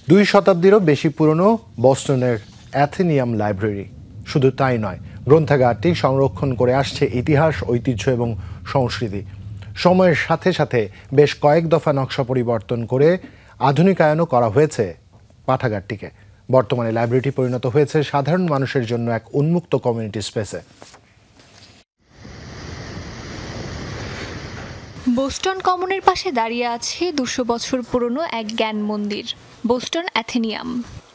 2 শতাব্দীরও বেশি পুরনো বস্টনের অ্যাথেনিয়াম লাইব্রেরি। শুধু তাই নয়, গ্রন্থাগারটি সংরক্ষণ করে আসছে ইতিহাস, ঐতিহ্য এবং সংস্কৃতি। সময়ের সাথে সাথে বেশ কয়েক দফা নকশা পরিবর্তন করে আধুনিকায়নও করা হয়েছে পাঠাগারটিকে। বর্তমানে লাইব্রেরিটি পরিণত হয়েছে সাধারণ মানুষের জন্য এক উন্মুক্ত কমিউনিটি স্পেসে। বোস্টন কমনের পাশে দাঁড়িয়ে আছে 200 বছর পুরনো এক জ্ঞান মন্দির, বোস্টন অ্যাথেনিয়াম।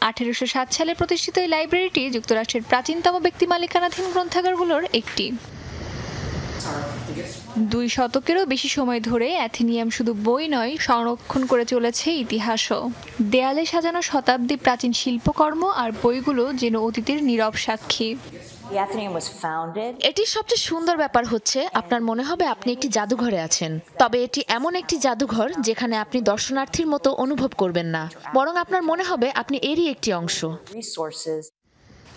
1807 সালে প্রতিষ্ঠিত এই লাইব্রেরিটি যুক্তরাষ্ট্রের প্রাচীনতম ব্যক্তি মালিকানাধীন গ্রন্থাগারগুলোর একটি। 2 শতকেরও বেশি সময় ধরে অ্যাথেনিয়াম শুধু বই নয়, সংরক্ষণ করে চলেছে ইতিহাসও। দেয়ালে সাজানো শতাব্দী প্রাচীন শিল্পকর্ম আর বইগুলো যেন অতীতের নীরব সাক্ষী। এটির সবচেয়ে সুন্দর ব্যাপার হচ্ছে আপনার মনে হবে আপনি একটি জাদুঘরে আছেন, তবে এটি এমন একটি জাদুঘর যেখানে আপনি দর্শনার্থীর মতো অনুভব করবেন না, বরং আপনার মনে হবে আপনি এরই একটি অংশ।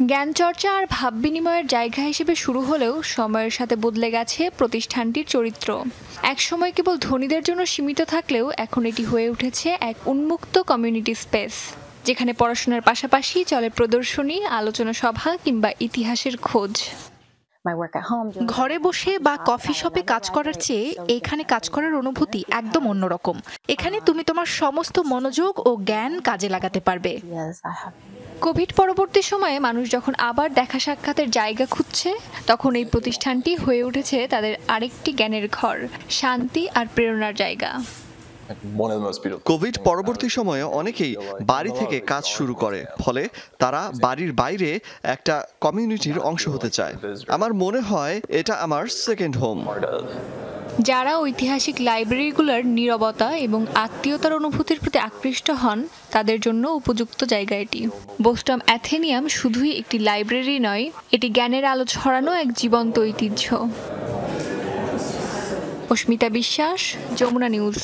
জ্ঞান চর্চা আর ভাব বিনিময়ের জায়গা হিসেবে শুরু হলেও সময়ের সাথে বদলে গেছে প্রতিষ্ঠানটির চরিত্র। একসময় কেবল ধনীদের জন্য সীমিত থাকলেও এখন এটি হয়ে উঠেছে এক উন্মুক্ত কমিউনিটি স্পেস, যেখানে পড়াশোনার পাশাপাশি চলে প্রদর্শনী, আলোচনা সভা কিংবা ইতিহাসের খোঁজ। ঘরে বসে বা কফি শপে কাজ করার চেয়ে এখানে কাজ করার অনুভূতি একদম অন্যরকম। এখানে তুমি তোমার সমস্ত মনোযোগ ও জ্ঞান কাজে লাগাতে পারবে। কোভিড পরবর্তী সময়ে মানুষ যখন আবার দেখা সাক্ষাতের জায়গা খুঁজছে, তখন এই প্রতিষ্ঠানটি হয়ে উঠেছে তাদের আরেকটি জ্ঞানের ঘর, শান্তি আর প্রেরণার জায়গা। কোভিড পরবর্তী সময়ে অনেকেই বাড়ি থেকে কাজ শুরু করে, ফলে তারা বাড়ির বাইরে একটা কমিউনিটির অংশ হতে চায়। আমার মনে হয় এটা আমার সেকেন্ড হোম। যারা ঐতিহাসিক লাইব্রেরিগুলোর নীরবতা এবং আত্মীয়তার অনুভূতির প্রতি আকৃষ্ট হন, তাদের জন্য উপযুক্ত জায়গা এটি। বোস্টন অ্যাথেনিয়াম শুধুই একটি লাইব্রেরি নয়, এটি জ্ঞানের আলো ছড়ানো এক জীবন্ত ঐতিহ্য। অস্মিতা বিশ্বাস, যমুনা নিউজ।